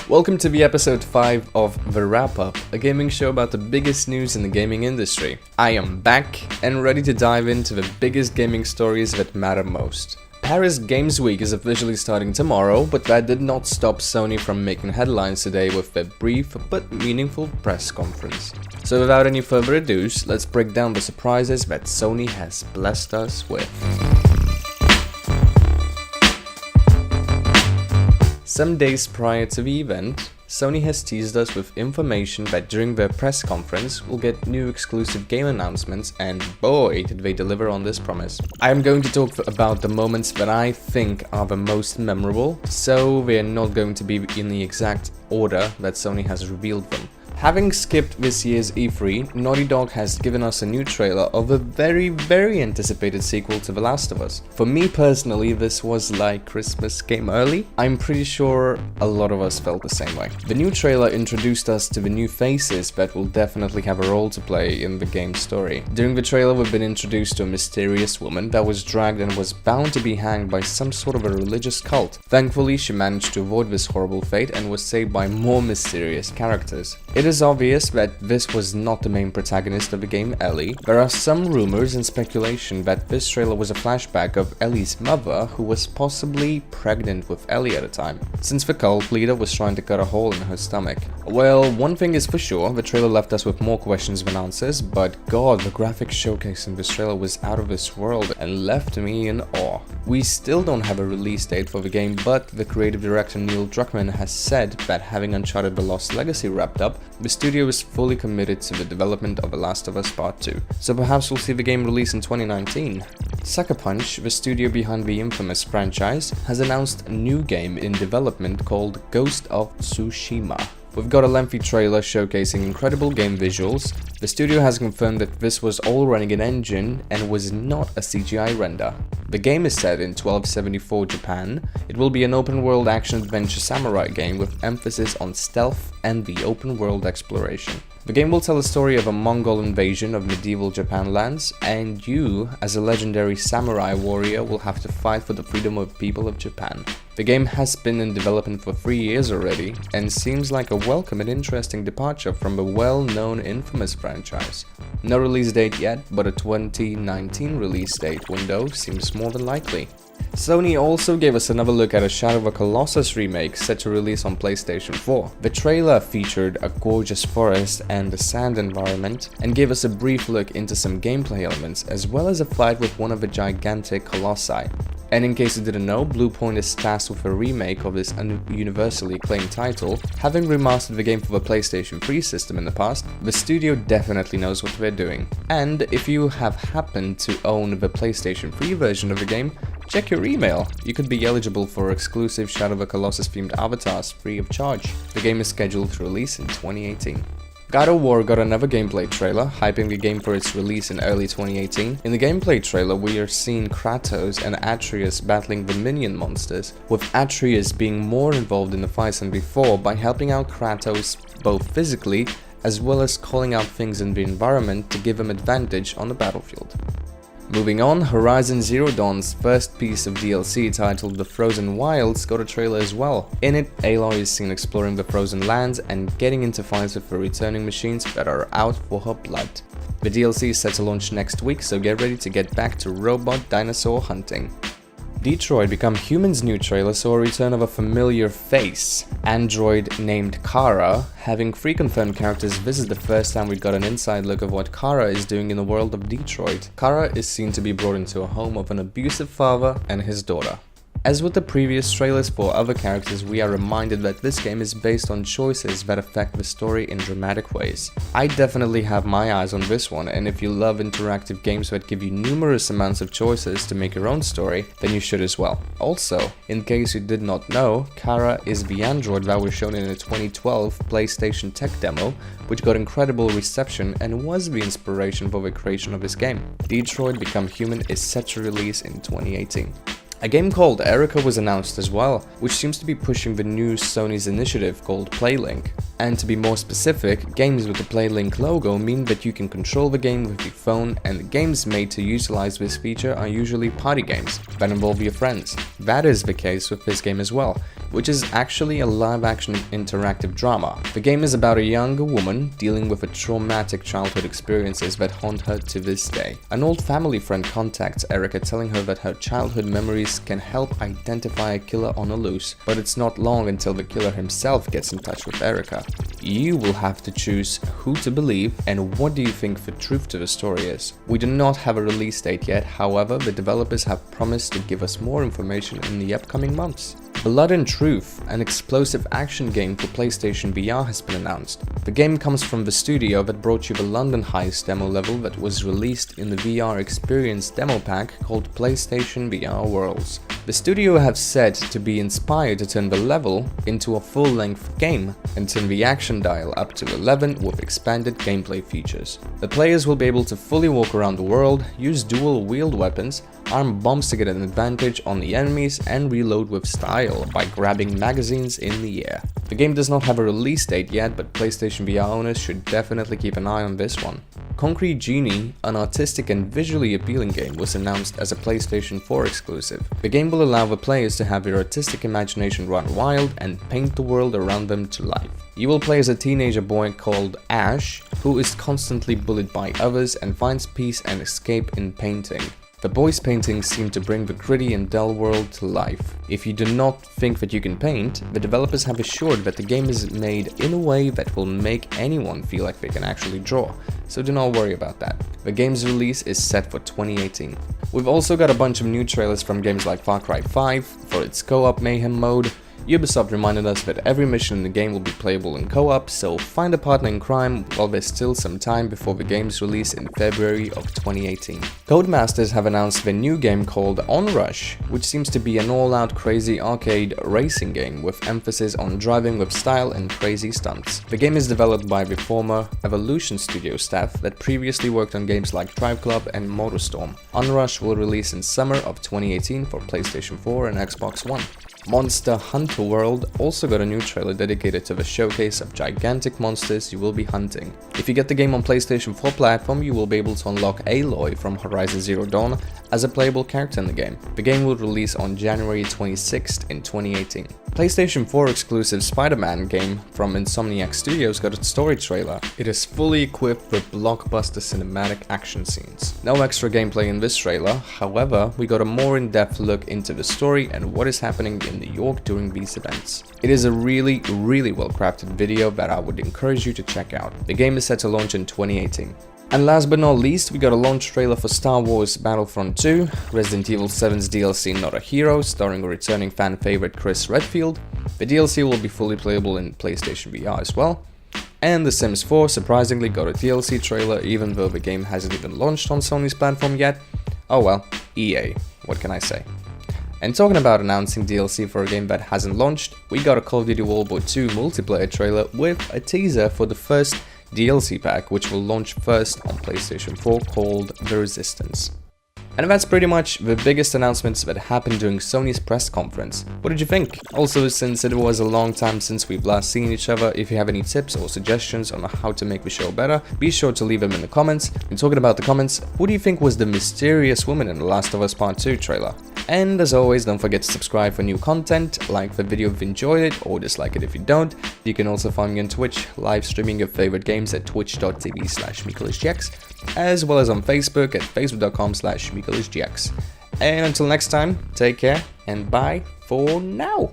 Welcome to the episode 5 of The Wrap Up, a gaming show about the biggest news in the gaming industry. I am back and ready to dive into the biggest gaming stories that matter most. Paris Games Week is officially starting tomorrow, but that did not stop Sony from making headlines today with their brief but meaningful press conference. So without any further ado, let's break down the surprises that Sony has blessed us with. Some days prior to the event, Sony has teased us with information that during their press conference we'll get new exclusive game announcements, and boy did they deliver on this promise. I am going to talk about the moments that I think are the most memorable, so they are not going to be in the exact order that Sony has revealed them. Having skipped this year's E3, Naughty Dog has given us a new trailer of a very anticipated sequel to The Last of Us. For me personally, this was like Christmas came early. I'm pretty sure a lot of us felt the same way. The new trailer introduced us to the new faces that will definitely have a role to play in the game's story. During the trailer, we've been introduced to a mysterious woman that was dragged and was bound to be hanged by some sort of a religious cult. Thankfully, she managed to avoid this horrible fate and was saved by more mysterious characters. It is obvious that this was not the main protagonist of the game, Ellie. There are some rumors and speculation that this trailer was a flashback of Ellie's mother, who was possibly pregnant with Ellie at the time, since the cult leader was trying to cut a hole in her stomach. Well, one thing is for sure, the trailer left us with more questions than answers, but god, the graphic showcase in this trailer was out of this world and left me in awe. We still don't have a release date for the game, but the creative director Neil Druckmann has said that having Uncharted: The Lost Legacy wrapped up, the studio is fully committed to the development of The Last of Us Part 2, so perhaps we'll see the game release in 2019. Sucker Punch, the studio behind the infamous franchise, has announced a new game in development called Ghost of Tsushima. We've got a lengthy trailer showcasing incredible game visuals. The studio has confirmed that this was all running in engine and was not a CGI render. The game is set in 1274 Japan. It will be an open-world action-adventure samurai game with emphasis on stealth and the open-world exploration. The game will tell a story of a Mongol invasion of medieval Japan lands, and you, as a legendary samurai warrior, will have to fight for the freedom of people of Japan. The game has been in development for 3 years already, and seems like a welcome and interesting departure from the well-known infamous franchise. No release date yet, but a 2019 release date window seems more than likely. Sony also gave us another look at a Shadow of the Colossus remake set to release on PlayStation 4. The trailer featured a gorgeous forest and a sand environment, and gave us a brief look into some gameplay elements, as well as a fight with one of the gigantic colossi. And in case you didn't know, Bluepoint is tasked with a remake of this universally acclaimed title. Having remastered the game for the PlayStation 3 system in the past, the studio definitely knows what they're doing. And if you have happened to own the PlayStation 3 version of the game, check your email. You could be eligible for exclusive Shadow of the Colossus themed avatars free of charge. The game is scheduled to release in 2018. God of War got another gameplay trailer, hyping the game for its release in early 2018. In the gameplay trailer, we are seeing Kratos and Atreus battling the minion monsters, with Atreus being more involved in the fights than before by helping out Kratos both physically as well as calling out things in the environment to give him advantage on the battlefield. Moving on, Horizon Zero Dawn's first piece of DLC titled The Frozen Wilds got a trailer as well. In it, Aloy is seen exploring the frozen lands and getting into fights with the returning machines that are out for her blood. The DLC is set to launch next week, so get ready to get back to robot dinosaur hunting. Detroit Become Human's new trailer saw a return of a familiar face, android named Kara. Having 3 confirmed characters, this is the first time we got an inside look of what Kara is doing in the world of Detroit. Kara is seen to be brought into a home of an abusive father and his daughter. As with the previous trailers for other characters, we are reminded that this game is based on choices that affect the story in dramatic ways. I definitely have my eyes on this one, and if you love interactive games that give you numerous amounts of choices to make your own story, then you should as well. Also, in case you did not know, Kara is the android that was shown in a 2012 PlayStation tech demo, which got incredible reception and was the inspiration for the creation of this game. Detroit Become Human is set to release in 2018. A game called Erica was announced as well, which seems to be pushing the new Sony's initiative called PlayLink. And to be more specific, games with the PlayLink logo mean that you can control the game with your phone, and the games made to utilize this feature are usually party games that involve your friends. That is the case with this game as well, which is actually a live-action interactive drama. The game is about a younger woman dealing with a traumatic childhood experiences that haunt her to this day. An old family friend contacts Erica telling her that her childhood memories can help identify a killer on a loose, but it's not long until the killer himself gets in touch with Erica. You will have to choose who to believe and what do you think the truth to the story is. We do not have a release date yet, however, the developers have promised to give us more information in the upcoming months. Blood and Truth, an explosive action game for PlayStation VR, has been announced. The game comes from the studio that brought you the London Heist demo level that was released in the VR Experience demo pack called PlayStation VR Worlds. The studio have said to be inspired to turn the level into a full-length game and turn the action dial up to 11 with expanded gameplay features. The players will be able to fully walk around the world, use dual-wield weapons, arm bombs to get an advantage on the enemies, and reload with style by grabbing magazines in the air. The game does not have a release date yet, but PlayStation VR owners should definitely keep an eye on this one. Concrete Genie, an artistic and visually appealing game, was announced as a PlayStation 4 exclusive. The game will allow the players to have their artistic imagination run wild and paint the world around them to life. You will play as a teenager boy called Ash, who is constantly bullied by others and finds peace and escape in painting. The boy's paintings seem to bring the gritty and dull world to life. If you do not think that you can paint, the developers have assured that the game is made in a way that will make anyone feel like they can actually draw, so do not worry about that. The game's release is set for 2018. We've also got a bunch of new trailers from games like Far Cry 5 for its co-op mayhem mode. Ubisoft reminded us that every mission in the game will be playable in co-op, so find a partner in crime while there's still some time before the game's release in February of 2018. Codemasters have announced their new game called Onrush, which seems to be an all-out crazy arcade racing game with emphasis on driving with style and crazy stunts. The game is developed by the former Evolution Studio staff that previously worked on games like Drive Club and MotorStorm. Onrush will release in summer of 2018 for PlayStation 4 and Xbox One. Monster Hunter World also got a new trailer dedicated to the showcase of gigantic monsters you will be hunting. If you get the game on PlayStation 4 platform, you will be able to unlock Aloy from Horizon Zero Dawn as a playable character in the game. The game will release on January 26th in 2018. PlayStation 4 exclusive SpiderMan game from Insomniac Studios got its story trailer. It is fully equipped with blockbuster cinematic action scenes. No extra gameplay in this trailer, however, we got a more in-depth look into the story and what is happening in New York during these events. It is a really well crafted video that I would encourage you to check out. The game is set to launch in 2018. And last but not least, we got a launch trailer for Star Wars Battlefront 2, Resident Evil 7's DLC Not a Hero, starring a returning fan favorite Chris Redfield. The DLC will be fully playable in PlayStation VR as well. And The Sims 4 surprisingly got a DLC trailer even though the game hasn't even launched on Sony's platform yet. Oh well, EA, what can I say? And talking about announcing DLC for a game that hasn't launched, we got a Call of Duty World War II multiplayer trailer with a teaser for the first DLC pack, which will launch first on PlayStation 4, called The Resistance. And that's pretty much the biggest announcements that happened during Sony's press conference. What did you think? Also, since it was a long time since we've last seen each other, if you have any tips or suggestions on how to make the show better, be sure to leave them in the comments. And talking about the comments, who do you think was the mysterious woman in The Last of Us Part 2 trailer? And as always, don't forget to subscribe for new content, like the video if you enjoyed it, or dislike it if you don't. You can also find me on Twitch, live streaming your favorite games at twitch.tv/MikolasGX, as well as on Facebook at facebook.com/MikolasGX. And until next time, take care and bye for now.